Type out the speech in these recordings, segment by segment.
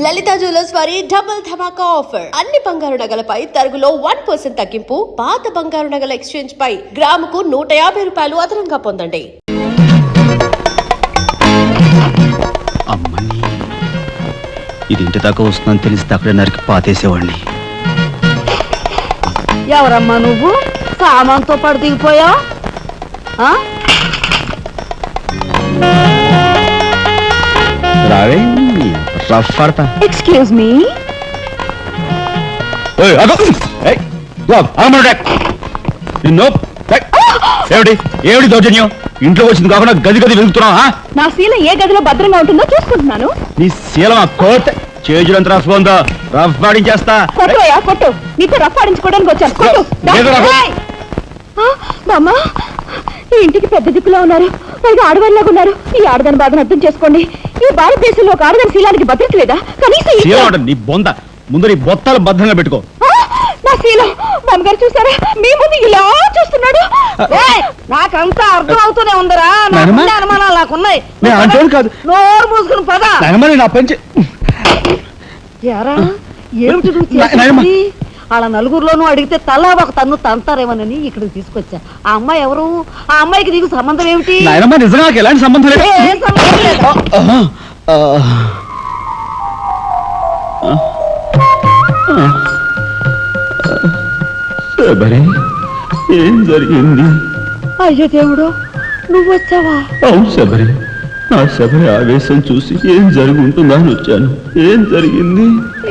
లలిత jewellers వారి double ధమాకా offer. అన్ని బంగారు నగలపై తరుగులో 1% తగ్గింపు. పాత బంగారు నగల ఎక్స్చేంజ్ పై గ్రాముకు 150 రూపాయలు అదనంగా పొందండి. అమ్మని ఇది ఇంటి దాకా వస్తుందని తెలిస్తే అక్కడే నరికి పాతేసేవాడిని. ఎవరమ్మా నువ్వు? సామాన్తో పాటు దిగిపోయా? రావే రఫ్ పడతా. Excuse me. ఏమిటి దౌర్జన్యం? ఇంట్లో వచ్చింది కాకుండా గది గది వెతుకుతున్నావా? నా శీలం ఏ గదిలో భద్రంగా ఉంటుందో చూసుకుంటున్నాను. నీ శీలం కోర్టు చేజులంత రఫ్ ఉందో రఫ్ పాడించేస్తా. కొట్టుయా కొట్టు. నీతో రఫ్ ఆడించుకోవడానికి వచ్చాను. కొట్టు. బామ్మ, ఈ ఇంటికి పెద్ద దిక్కులో ఉన్నారు, పైగా ఆడవాళ్ళలాగా ఉన్నారు. ఈ ఆడదాని బాధను అర్థం చేసుకోండి. ఈ భారతదేశంలో ఒక ఆడదాని శీలానికి భద్రత లేదా? కనీసం నీ బొంద ముందు నీ బొత్తాలు భద్రంగా పెట్టుకో. నా శీలం బామ్మగారు చూసారా? మీ ముందు ఇలా చూస్తున్నాడు. నాకంతా అర్థం అవుతూనే ఉందరా. అనుమానాలు నాకున్నాయి. కాదు, నోరు మూసుకుని పద. నా పంచి ఏమిటి వాళ్ళ నలుగురిలోనూ అడిగితే తలా ఒక తన్ను తంతారేమోనని ఇక్కడికి తీసుకొచ్చా. ఆ అమ్మాయి ఎవరు? ఆ అమ్మాయికి నీకు సంబంధం ఏమిటి? నిజంగా ఎలాంటి సంబంధం లేదు. ఏం జరిగింది? అయ్యో దేవుడు, నువ్వు వచ్చావా? అవును శబరి, నా శబరి ఆవేశం చూసి ఏం జరుగుంటుందా అని వచ్చాను. ఏం జరిగింది?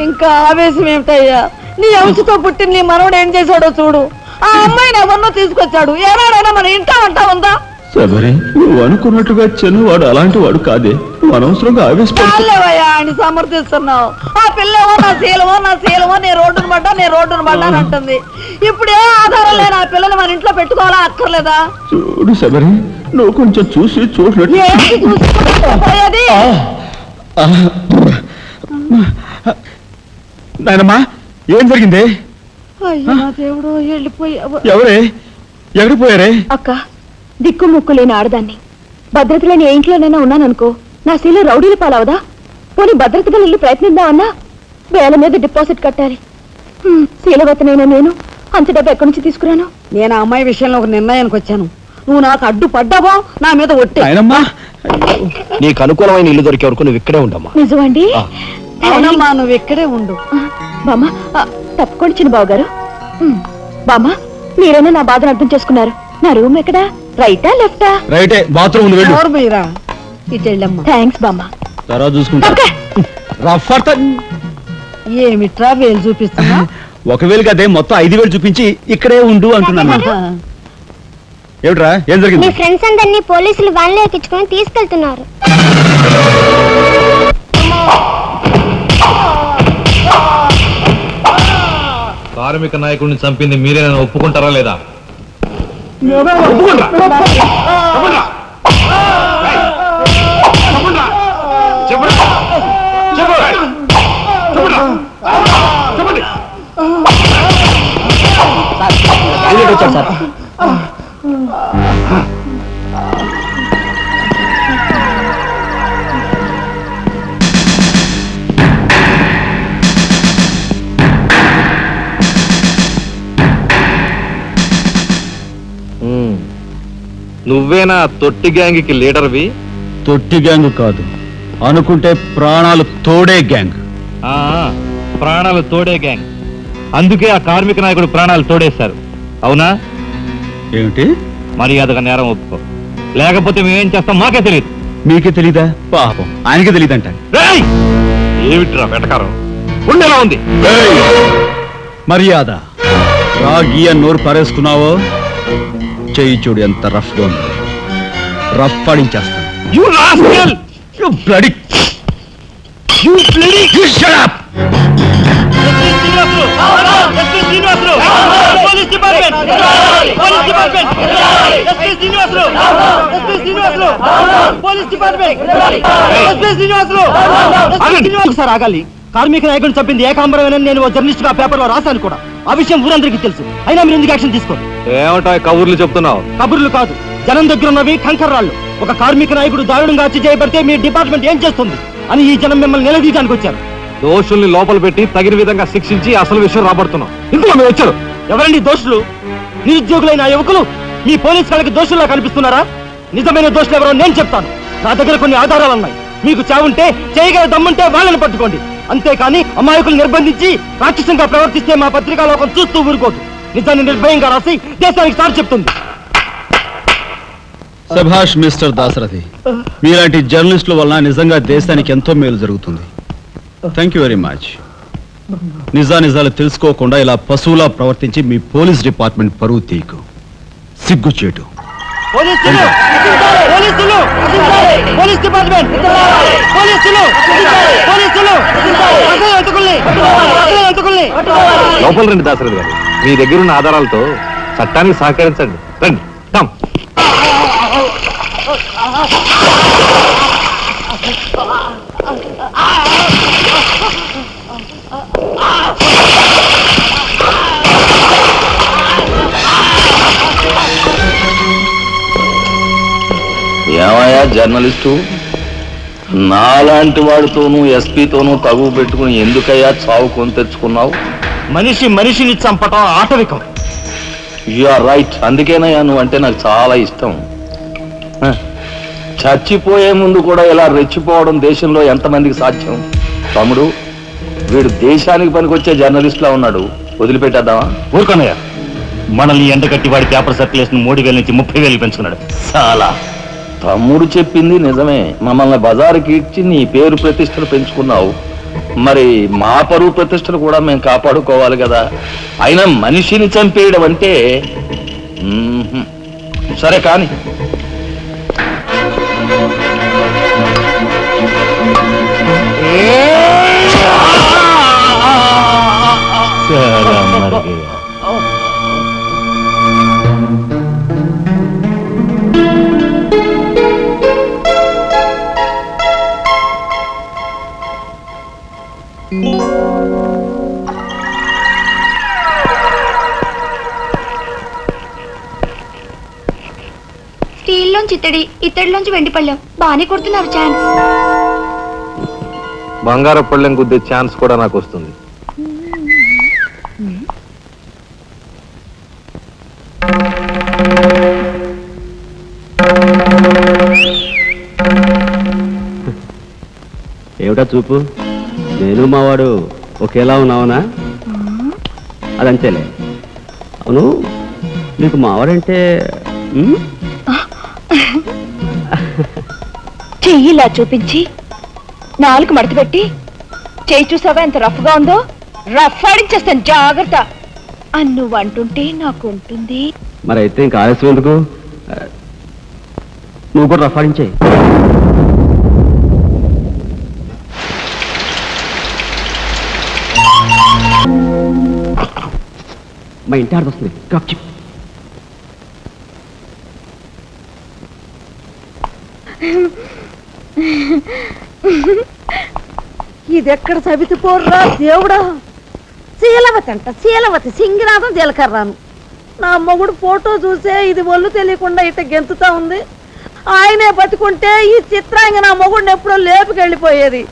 ఇంకా ఆవేశం ఏమిటయ్యా? నీ అంశతో పుట్టిన నీ మనవడు ఏం చేశాడో చూడు. ఆ అమ్మాయిని ఎవరినో తీసుకొచ్చాడు. ఏనాడైనా మన ఇంటా అంటా ఉందా? శబరి, నువ్వు అనుకున్నట్టుగా చిన్నవాడు అలాంటి వాడు కాదే. నువ్వు అనవసరంగా ఆవేశపడలేవయ్యా అని సమర్థిస్తున్నావు. ఆ పిల్లవో నా శీలమో నీ రోడ్డును పడ్డా అని అంటుంది. ఇప్పుడే ఆధారం లేని ఆ పిల్లని మన ఇంట్లో పెట్టుకోవాలా అక్కర్లేదా? చూడు శబరి, నువ్వు కొంచెం చూసి చూడలేదు. నాయనమ్మా, ఏం జరిగింది? అయ్యో నా దేవుడు, వెళ్ళిపోయావు. ఎవరే? ఎక్కడికి పోయారే? అక్క, దిక్కు ముక్కు లేని ఆడదాన్ని. భద్రత లేని ఏ ఇంట్లోనైనా ఉన్నాననుకో, నా శీల రౌడీలు పాలవదా? పోనీ భద్రతగా ఇల్లు ప్రయత్నిద్దామన్నా వేల మీద డిపాజిట్ కట్టాలి. శీలవతనైనా నేను అంత డబ్బు ఎక్కడి నుంచి తీసుకురాను? నేను ఆ అమ్మాయి విషయంలో ఒక నిర్ణయానికి వచ్చాను. నువ్వు నాకు అడ్డు పడ్డావో నా మీద ఒట్టి. నీకు అనుకూలమైన ఇల్లు దొరికే వరకు నువ్వు ఇక్కడే ఉండమ్మా. నిజమండి? అవునమ్మా, నువ్వు ఇక్కడే ఉండు. బామ్మ, తప్పుకోండి చిన్న బాబు గారు. బామ్మ, మీరైనా నా బాధను అర్థం చేసుకున్నారు. నా రూమ్ ఎక్కడా? రైటా లెఫ్టా? రైటే, బాత్రూమ్ మీరా ఇటు వెళ్ళమ్మా. థ్యాంక్స్ బామ్మ. తర్వాత చూసుకుంటా. ఏమిట్రా వేలు చూపిస్తున్నా? ఒకవేళ కదే మొత్తం 5,000 చూపించి ఇక్కడే ఉండు అంటున్నాను. ఏమిట్రా, ఏం జరిగింది? మీ ఫ్రెండ్స్ అందరినీ పోలీసులు వ్యాన్లో ఎక్కించుకొని తీసుకెళ్తున్నారు. కార్మిక నాయకుడిని చంపింది మీరేనా ఒప్పుకుంటారా లేదా? నువ్వేనా తొట్టి గ్యాంగ్కి లీడర్వి? తొట్టి గ్యాంగ్ కాదు, అనుకుంటే ప్రాణాలు తోడే గ్యాంగ్. ప్రాణాలు తోడే గ్యాంగ్. అందుకే ఆ కార్మిక నాయకుడు ప్రాణాలు తోడేశారు. అవునా? ఏమిటి? మర్యాదగా నేరం ఒప్పుకో, లేకపోతే మేమేం చేస్తాం మాకే తెలియదు. మీకే తెలీదా? పాపం ఆయనకే తెలియదంట. ఏమిట్రా వెటకారం? ఉండేలా ఉంది. మర్యాద రాగి అని నోరు పారేసుకున్నావో చెయ్యి చూడు ఎంత రఫ్ గా ఉంది. రఫ్ పాడించేస్తాను. సార్ ఆగాలి. కార్మిక నాయకుడిని చంపింది ఏకాంబరమేనని నేను జర్నలిస్ట్ గా పేపర్ లో రాశాను కూడా. ఆ విషయం ఊరందరికీ తెలుసు. అయినా మీరు ఎందుకు యాక్షన్ తీసుకోండి? ఏమంటా కబుర్లు చెప్తున్నావు? కబుర్లు కాదు, జనం దగ్గర ఉన్నవి కంకర్రాళ్ళు. ఒక కార్మిక నాయకుడు దారుణంగా హత్య చేయబడితే మీ డిపార్ట్మెంట్ ఏం చేస్తుంది అని ఈ జనం మిమ్మల్ని నిలదీయడానికి వచ్చారు. దోషుల్ని లోపల పెట్టి తగిన విధంగా శిక్షించి అసలు విషయం రాబడుతున్నాం. ఇందులో మీరు వచ్చారు. ఎవరండి దోషులు? నిరుద్యోగులైన ఆ యువకులు మీ పోలీస్ వాళ్ళకి దోషుల్లా కనిపిస్తున్నారా? నిజమైన దోషులు ఎవరో నేను చెప్తాను. నా దగ్గర కొన్ని ఆధారాలు ఉన్నాయి. మీకు చావుంటే చేయగల దమ్ముంటే వాళ్ళని పట్టుకోండి. అంతేకాని అమాయకులు నిర్బంధించి రాక్షసంగా ప్రవర్తిస్తే మా పత్రికా లోకం చూస్తూ ఊరుకోదు. నిజాన్ని నిర్భయంగా రాసి దేశానికి సార్ చెప్తుంది. సభాష్ మిస్టర్ దాశరథి, మీలాంటి జర్నలిస్టుల వలన నిజంగా దేశానికి ఎంతో మేలు జరుగుతుంది. Thank you very much. నిజాలు తెలుసుకోకుండా ఇలా పశువులా ప్రవర్తించి మీ పోలీస్ డిపార్ట్మెంట్ పరువు తీయకు. సిగ్గుచేటు. పోలీసులు! పోలీసులు! Police department! పోలీసులు! పోలీసులు! అసలు అంతకుల్ని! అసలు అంతకుల్ని! లోపల రండి దాశరథి గారు. మీ దగ్గర ఉన్న ఆధారాలతో చట్టానికి సహకరించండి. రండి. కమ్. ఏమయ్యా జర్నలిస్టు, నాలాంటి వాడితోనూ ఎస్పీతోనూ తగువ పెట్టుకుని ఎందుకయ్యా చావు కొని తెచ్చుకున్నావు? మనిషిని చంపటం ఆటవికం. You are right. అందుకేనయ్యా నువ్వంటే నాకు చాలా ఇష్టం. చచ్చిపోయే ముందు కూడా ఇలా రెచ్చిపోవడం దేశంలో ఎంతమందికి సాధ్యం? తమ్ముడు, వీడు దేశానికి పనికొచ్చే జర్నలిస్ట్లా ఉన్నాడు. వదిలిపెట్టేద్దామా? ఊరుకోనయ్యా, మనల్ని ఎండగట్టి వాడి పేపర్ సర్క్యులేషన్ 3,000 నుంచి 30,000 పెంచుకున్నాడు. చాలా. తమ్ముడు చెప్పింది నిజమే. మమ్మల్ని బజారుకి ఇచ్చి నీ పేరు ప్రతిష్టలు పెంచుకున్నావు. మరి మా పరువు ప్రతిష్టలు కూడా మేము కాపాడుకోవాలి కదా. అయినా మనిషిని చంపేయడం అంటే సరే కానీ. స్టీల్లోంచి ఇత్తడిలోంచి వెండి పళ్ళెం బాగానే కొడుతున్నారు ఛాన్స్. బంగారు పళ్ళెం గుద్దే ఛాన్స్ కూడా నాకు వస్తుంది. ఏమిటా చూపు? నేను మావాడు ఒకేలా ఉన్నావునా? అదంతేలే. అవును, నీకు మావాడంటే చెయ్యిలా చూపించి నాలుగు మడత పెట్టి చెయ్యి చూసావా ఎంత రఫ్ గా ఉందో? రఫ్ ఆడించేస్తాను, జాగ్రత్త అని నువ్వు అంటుంటే నాకు ఉంటుంది. మరి అయితే ఇంకా ఆలస్యం ఎందుకు? నువ్వు కూడా రఫాడించే. మా ఇంటి ఆడ వస్తుంది. ఇదెక్కడ సవితిపోర్రా దేవుడా! శీలవతి అంట, శీలవతి సింగినాథం జీలకర్రాను. నా మొగుడు ఫోటో చూసే ఇది ఒళ్ళు తెలియకుండా ఇట గెంతుతా ఉంది. ఆయనే బతుకుంటే ఈ చిత్రాంగ నా మొగుడిని ఎప్పుడో లేపుకెళ్ళిపోయేది.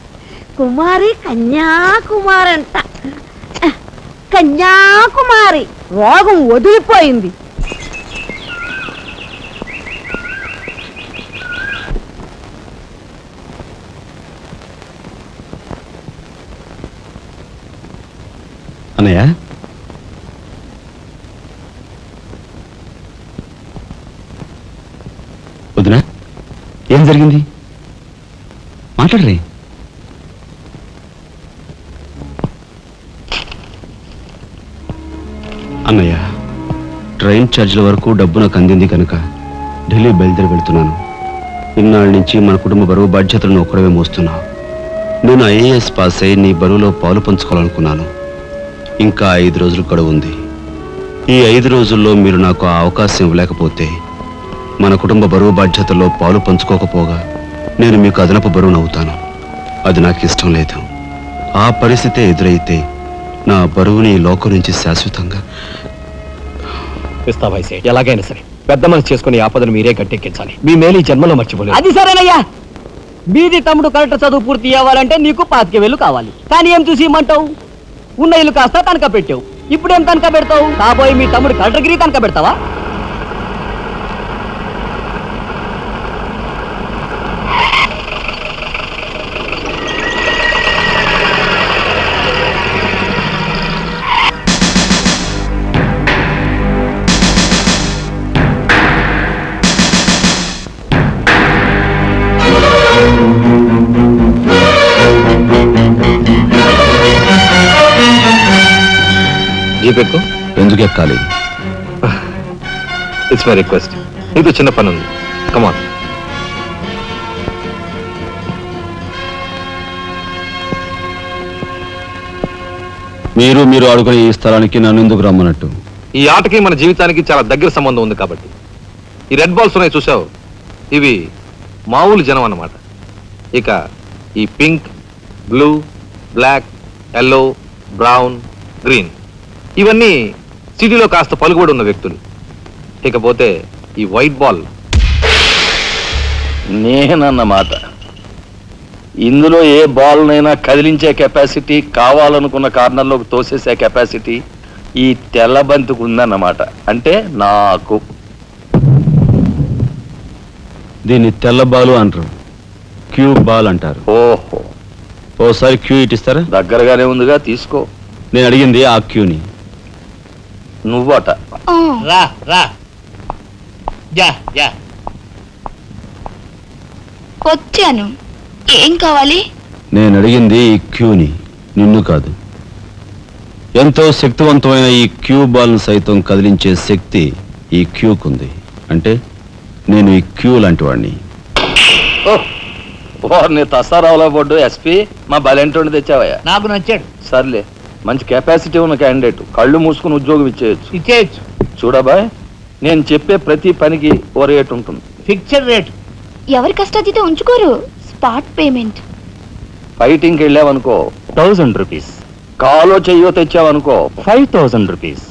కుమారి కన్యాకుమారి అంట, కన్యాకుమారి. రోగం వదిలిపోయింది. అన్నయ్య, వదినా, ఏం జరిగింది? మాట్లాడరే. అన్నయ్య, ట్రైన్ ఛార్జీల వరకు డబ్బు నాకు అందింది కనుక ఢిల్లీ బయలుదేరి వెళ్తున్నాను. ఇన్నాళ్ళ నుంచి మన కుటుంబ బరువు బాధ్యతలను ఒక్కడవే మోస్తున్నావు. నేను ఐఏఎస్ పాస్ అయి నీ బరువులో పాలు పంచుకోవాలనుకున్నాను. ఇంకా 5 రోజులు గడువు ఉంది. ఈ 5 రోజుల్లో మీరు నాకు ఆ అవకాశం ఇవ్వలేకపోతే మన కుటుంబ బరువు బాధ్యతల్లో పాలు పంచుకోకపోగా నేను మీకు అదనపు బరువునవుతాను. అది నాకు ఇష్టం లేదు. ఆ పరిస్థితే ఎదురైతే నా బరువుని ఈ లోకం నుంచి శాశ్వతంగా ఇస్తా వయసే. ఎలాగైనా సరే పెద్ద మనసు చేసుకుని ఆపదను మీరే గట్టెక్కించాలి. మీ మేలు ఈ జన్మలో మర్చిపోలేదు. అది సరేనయ్యా, బీది తమ్ముడు కలెక్టర్ చదువు పూర్తి అవ్వాలంటే నీకు 25,000 కావాలి. కానీ ఏం చూసి ఇమ్మంటావు? ఉన్న ఇల్లు కాస్త తనఖా పెట్టావు. ఇప్పుడేం తనఖా పెడతావు? కాబోయే మీ తమ్ముడు కలెక్టర్గిరి తనఖా పెడతావా? జీపెక్కు ఎందుకు ఎక్కాలి? It's my request. నీతో చిన్న పని ఉంది. కమాన్. మీరు ఆడుకునే ఈ స్థలానికి నన్ను ఎందుకు రమ్మన్నట్టు? ఈ ఆటకి మన జీవితానికి చాలా దగ్గర సంబంధం ఉంది కాబట్టి. ఈ రెడ్ బాల్స్ ఉన్నాయి చూసావు, ఇవి మామూలు జనం అన్నమాట. ఇక ఈ pink, blue, black, yellow, brown, green ఇవన్నీ సిటీలో కాస్త పలుకుబడి ఉన్న వ్యక్తులు. ఇకపోతే ఈ వైట్ బాల్ నేనన్నమాట. ఇందులో ఏ బాల్నైనా కదిలించే కెపాసిటీ, కావాలనుకున్న కార్నర్లోకి తోసేసే కెపాసిటీ ఈ తెల్ల బంతికి ఉందన్నమాట. అంటే నాకు. దీన్ని తెల్ల బాలు అంటారు, క్యూ బాల్ అంటారు. ఓహో, ఓసారి క్యూ ఇటిస్తారా? దగ్గరగానే ఉందిగా, తీసుకో. నేను అడిగింది ఆ క్యూని. నువ్వట. రా రా. వచ్చాను. ఏం కావాలి? నేను అడిగింది ఈ క్యూని, నిన్ను కాదు. ఎంతో శక్తివంతమైన ఈ క్యూ బాల్ను సైతం కదిలించే శక్తి ఈ క్యూకుంది. అంటే నేను ఈ క్యూ లాంటి వాడిని. నీ తసారావులో పడ్డు ఎస్పీ మా బలెంటోని తెచ్చావయ్యా. నాకు నచ్చాడు. సర్లే, మంచి కెపాసిటీ ఉన్న క్యాండిడేట్. కళ్ళు మూసుకుని ఉద్యోగం ఇచ్చేయచ్చు. చూడబాయ్, నేను చెప్పే ప్రతి పనికి ఓ రేట్ ఉంటుంది. Fixture rate. ఎవరి కష్టాతీత ఉంచుకోరు. Spot payment. ఫైటింగ్కి వెళ్ళావనుకో 1000 రూపీస్, కాలో చెయ్యో తెచ్చావనుకో 5000 రూపీస్,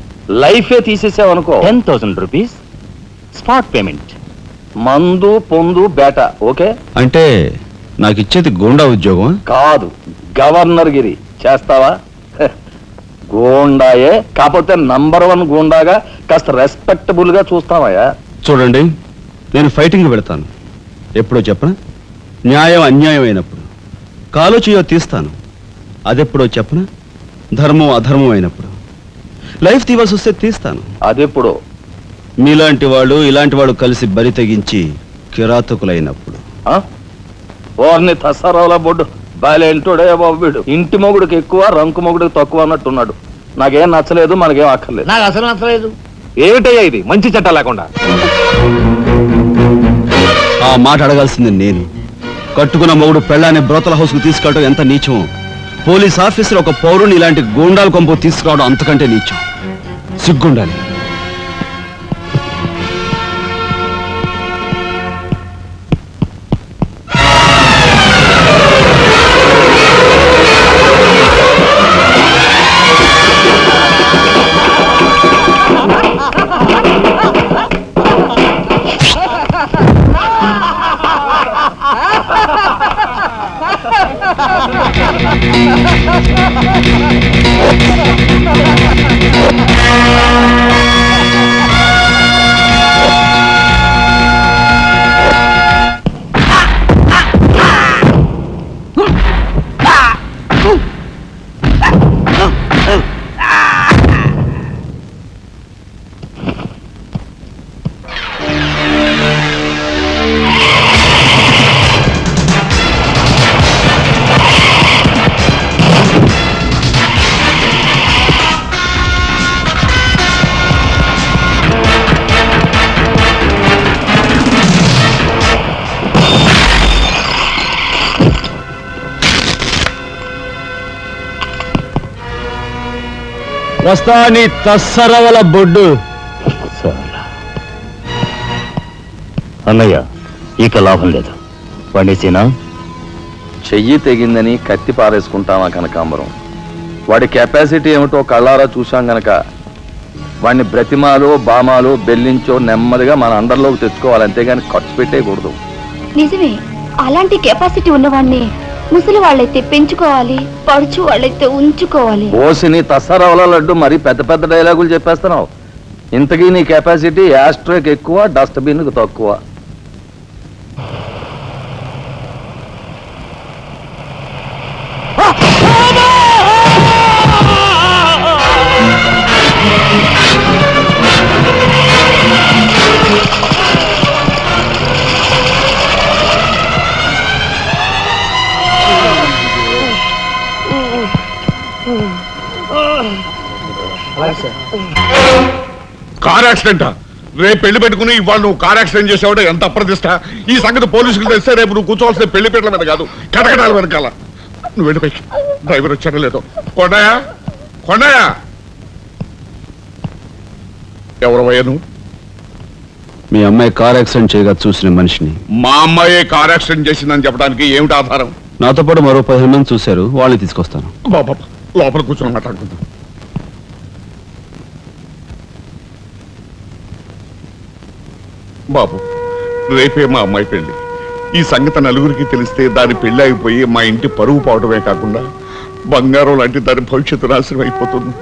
లైఫే తీసేసావనుకో 10,000 రూపీస్ స్పాట్ పేమెంట్. మందు పొందు బేట. ఓకే? అంటే నాకు ఇచ్చేది గూండా ఉద్యోగం కాదు, గవర్నర్ గిరి. చేస్తావా? గూండాయే, కాకపోతే నంబర్ 1 గూండాగా కాస్త రెస్పెక్టబుల్ గా చూస్తావయ్యా. చూడండి, నేను ఫైటింగ్ పెడతాను. ఎప్పుడో చెప్పనా? న్యాయం అన్యాయం అయినప్పుడు. కాలో చేయో తీస్తాను. అదెప్పుడో చెప్పనా? ధర్మం అధర్మం అయినప్పుడు. లైఫ్ తీవాల్సి వస్తే తీస్తాను. అదెప్పుడు? మీలాంటి వాళ్ళు ఇలాంటి వాళ్ళు కలిసి బరి తెగించి కిరాతకులైనప్పుడు. ఓర్ని తసారావుల బొడ్డు బాలేంటోడే బాబు వీడు. ఇంటి మొగుడికి ఎక్కువ, రంకు మొగుడికి తక్కువ అన్నట్టున్నాడు. నాకేం నచ్చలేదు, మనకేం అక్కర్లేదు. నాకు అసలు నచ్చలేదు. ఏమిటయ్యా ఇది మంచి చట్టం లేకుండా? ఆ మాట అడగాల్సింది నేను. కట్టుకున్న మొగుడు పెళ్ళాన్ని బ్రోతల హౌస్కు తీసుకెళ్ళడం ఎంత నీచమో, పోలీస్ ఆఫీసర్ ఒక పౌరుని ఇలాంటి గూండాల కొంపు తీసుకురావడం అంతకంటే నీచం. సిగ్గుండాలి. వస్తా నీ తస్సరవల బొడ్డు. అన్నయ్య, ఇక లాభం లేదు. పండేసేనా? చెయ్యి తెగిందని కత్తి పారేసుకుంటామా కనకాంబరం? వాడి కెపాసిటీ ఏమిటో కళ్ళారా చూశాం గనక వాడిని బ్రతిమాలో బామాలో బెల్లించో నెమ్మదిగా మన అండర్లోకి తెచ్చుకోవాలి. అంతేగాని ఖర్చు పెట్టేయకూడదు. నిజమే. అలాంటి కెపాసిటీ ఉన్నవాడిని ముసలి వాళ్ళైతే పెంచుకోవాలి, పడుచు వాళ్ళైతే ఉంచుకోవాలి. ఓసిని తస్సరవల లడ్డు మరి పెద్ద పెద్ద డైలాగులు చెప్పేస్తున్నావు. ఇంతకీ నీ కెపాసిటీ యాస్ట్రోకి ఎక్కువ, డస్ట్బిన్ కు తక్కువ. కార్ యాక్సిడెంటా? రేపు పెళ్లి పెట్టుకుని ఇవాళ నువ్వు కార్ యాక్సిడెంట్ చేసావు, ఎంత అప్రదిష్ట. ఈ సంగతి పోలీసులు తెస్తే రేపు నువ్వు కూర్చోవాల్సిన పెళ్లి పీటల మీద కాదు, కటకటాల వెనకాల. నువ్వు వెళ్ళిపోయి డ్రైవర్ వచ్చాడో లేదో. కొండయా, కొండయా, ఎవరవయ్యా నువ్వు? మీ అమ్మాయి కార్ యాక్సిడెంట్ చేయగా చూసిన మనిషిని. మా అమ్మాయి కార్ యాక్సిడెంట్ చేసిందని చెప్పడానికి ఏమిటి ఆధారం? నాతో పాటు మరో 15 మంది చూశారు, వాళ్ళని తీసుకొస్తాను. బాబా లోపల కూర్చొని మాట్లాడుకుందాం. బాబు, రేపే మా అమ్మాయి పెళ్లి. ఈ సంగతి నలుగురికి తెలిస్తే దాని పెళ్లి అయిపోయి మా ఇంటి పరువు పోవడమే కాకుండా బంగారం లాంటి దాని భవిష్యత్తు నాశనం అయిపోతుంది.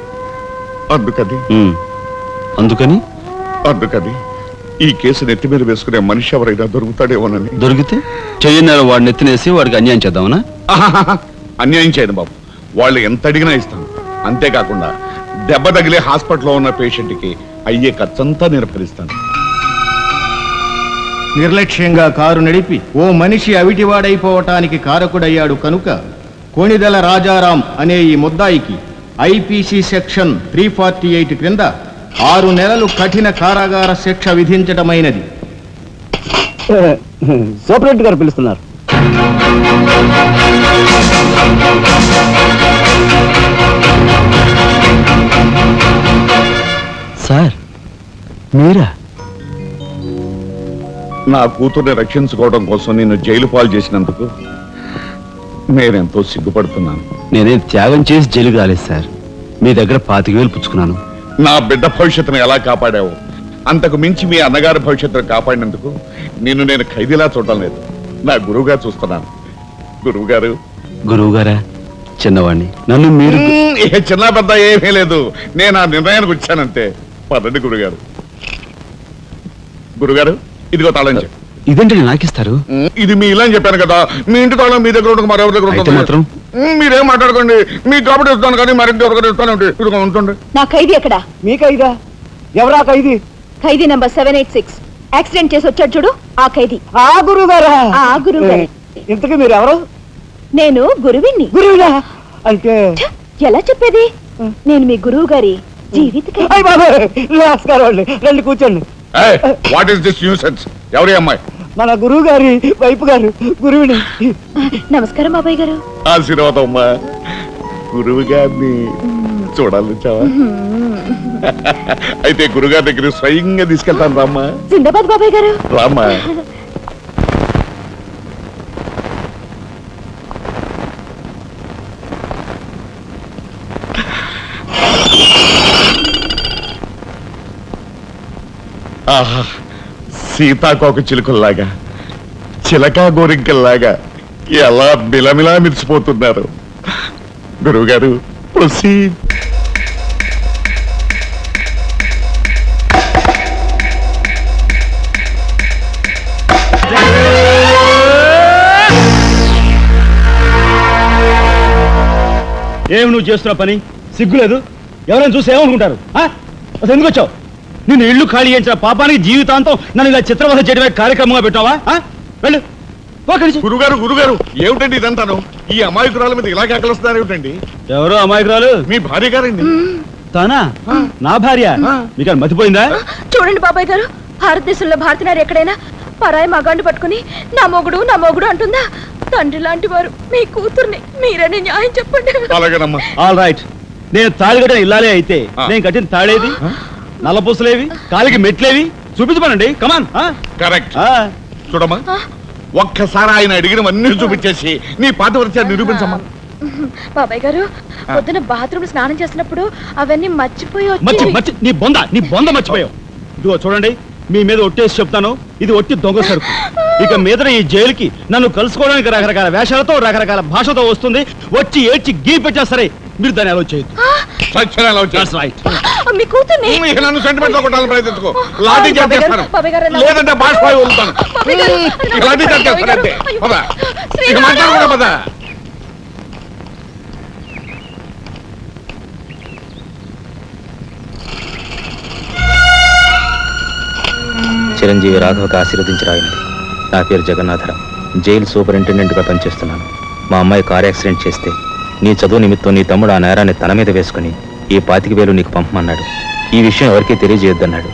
అందుకని అందుకని ఈ కేసు నెత్తి మీద వేసుకునే మనిషి ఎవరైనా దొరుకుతాడేమోనని. దొరికితే చెయ్యన్నారు వాడిని ఎత్తినేసి వాడికి అన్యాయం చేద్దామనా? అన్యాయం చేయను బాబు, వాళ్ళు ఎంత అడిగినా ఇస్తాను. అంతేకాకుండా దెబ్బ తగిలే హాస్పిటల్లో ఉన్న పేషెంట్కి అయ్యే ఖర్చంతా నేను భరిస్తాను. నిర్లక్ష్యంగా కారు నడిపి ఓ మనిషి అవిటివాడైపోవటానికి కారకుడయ్యాడు కనుక కోణిదెల రాజారాం అనే ఈ ముద్దాయికి ఐపీసీ సెక్షన్ 348 క్రింద 6 నెలలు కఠిన కారాగార శిక్ష విధించటమైనది. సూపరింటెండెంట్ గారు పిలుస్తున్నారు. సార్ మీరా? నా కూతుర్ని రక్షించుకోవడం కోసం నిన్ను జైలు పాలు చేసినందుకు నేనెంతో సిగ్గుపడుతున్నాను. నేనే త్యాగం చేసి జైలుకి రాలేదు సార్, మీ దగ్గర 25,000 పుచ్చుకున్నాను. నా బిడ్డ భవిష్యత్తును ఎలా కాపాడావు, అంతకు మించి మీ అన్నగారి భవిష్యత్తును కాపాడినందుకు నిన్ను నేను ఖైదీలా చూడటం లేదు, నా గురువుగా చూస్తున్నాను. గురువుగారు. గురువుగారా? చిన్నవాణ్ణి, నన్ను మీరు చిన్న పెద్ద ఏమీ లేదు, నేను ఆ నిర్ణయానికి వచ్చానంతే. పదండి గురుగారు. గురుగారు, ఇదిగో తాళం చెప్పు. ఇదేంటి నాకిస్తారు? ఇది మీ ఇల్లు అని చెప్పాను కదా, మీ ఇంటి తాళం మీ దగ్గర ఉండదు, మరెవరి దగ్గర ఉంటుంది మాత్రం. మీరేం మాట్లాడుకోండి, మీ కాబట్టి ఇస్తాను కానీ మరింటి ఎవరికైనా ఇస్తాను. ఇదిగో ఉంటుంది. నా ఖైదీ ఎక్కడా? మీ ఖైదా? ఎవరా ఖైదీ? ఖైదీ నంబర్ 786. యాక్సిడెంట్ చేసి వచ్చాడు చూడు, ఆ ఖైదీ. ఆ గురువు గారా? ఆ గురువు గారే. ఇంతకీ మీరు ఎవరు? నేను గురువిని. గురువునా అంటే? ఎలా చెప్పేది? నేను మీ గురువు గారి జీవిత నమస్కారం. రండి కూర్చోండి. What is this nuisance? ఎవరి అమ్మాయి? మన గురువు గారి వైపు గారు, గురువుని. నమస్కారం బాబాయ్ గారు. ఆశీర్వాదం అమ్మా. గురువు గారిని చూడాలి చావా? అయితే గురుగారి దగ్గర స్వయంగా తీసుకెళ్తాను రామ్మా. జిందాబాద్ బాబాయ్ గారు. రామ్మా. ఆహా, సీతాకోక చిలుకల్లాగా, చిలకా గోరింకల్లాగా ఎలా మిలమిలా మిరిసిపోతున్నారు. గురువుగారు, ప్రొసీడ్. ఏమి నువ్వు చేస్తున్న పని? సిగ్గులేదు? ఎవరైనా చూసి ఏమనుకుంటారు? అసలు ఎందుకు వచ్చావు? నిన్ను ఇల్లు ఖాళీ చేయించిన పాపానికి జీవితాంతం నన్ను ఇలా చిత్రవధ చేయడమే కార్యక్రమంగా పెట్టావా? వెళ్ళు. గురుగారు, గురుగారు, ఏమిటండి ఇదంతాను? ఈ అమాయకురాల మీద ఇలా కేకలుస్తున్నారు ఏమిటండి? ఎవరు అమాయకురాలు? మీ భార్య గారండి. తానా? నా భార్య? మీకు మతిపోయిందా? చూడండి బాబాయ్ గారు, భారతదేశంలో భారతీయులు ఎక్కడైనా పరాయి మగాండు పట్టుకుని నా మొగుడు అంటుందా? తండ్రి లాంటి వారు మీ కూతుర్ని మీరని న్యాయం చెప్పండి. అలాగేనమ్మా. All right. నేను తాళి కట్టిన ఇల్లాలే అయితే నేను కట్టిన తాళేది, నల్లపూసలేవి, కాలికి మెట్లేవి చూపించమనండి. కమాన్. కరెక్ట్. చూడమ్మా, ఒక్కసారి ఆయన అడిగినవన్నీ చూపించేసి నీ పాతివ్రత్యాన్ని నిరూపించమ్మా. బాబాయ్ గారు, పొద్దున బాత్రూమ్ స్నానం చేసినప్పుడు అవన్నీ మర్చిపోయి నీ బొంద మర్చిపోయావు. ఇదిగో చూడండి, మీ మీద ఒట్టేసి చెప్తాను, ఇది ఒట్టి దొంగ సరుకు. ఇక మీద ఈ జైలుకి నన్ను కలుసుకోవడానికి రకరకాల వేషాలతో రకరకాల భాషతో వస్తుంది. వచ్చి ఏడ్చి గీ పెట్టా సరే మీరు దాన్ని అలో చేయదు. సత్యం ఎలా వచ్చాయి? That's right. మీ కూతుర్ని ఇక నన్ను సెంటిమెంట్ లో కొట్టాలని ప్రయత్నించుకో. లాఠీ చార్జ్ చేస్తాను, బాబాయ్ గారు, లేదంటే బాష్పాయి వదులుతాను. బాబాయ్ గారు, ఇక లాఠీ చార్జ్ చేస్తాను అంతే. పద. ఇక శ్రీరామ. మాట్లాడకూడదు పద. చిరంజీవి రాఘవకు ఆశీర్వదించి రాయినది. నా పేరు జగన్నాథరావు, జైలు సూపరింటెండెంట్గా పనిచేస్తున్నాను. మా అమ్మాయి కార్ యాక్సిడెంట్ చేస్తే నీ చదువు నిమిత్తం నీ తమ్ముడు ఆ నేరాన్ని తన మీద వేసుకుని ఈ 25,000 నీకు పంపమన్నాడు. ఈ విషయం ఎవరికీ తెలియజేయొద్దన్నాడు.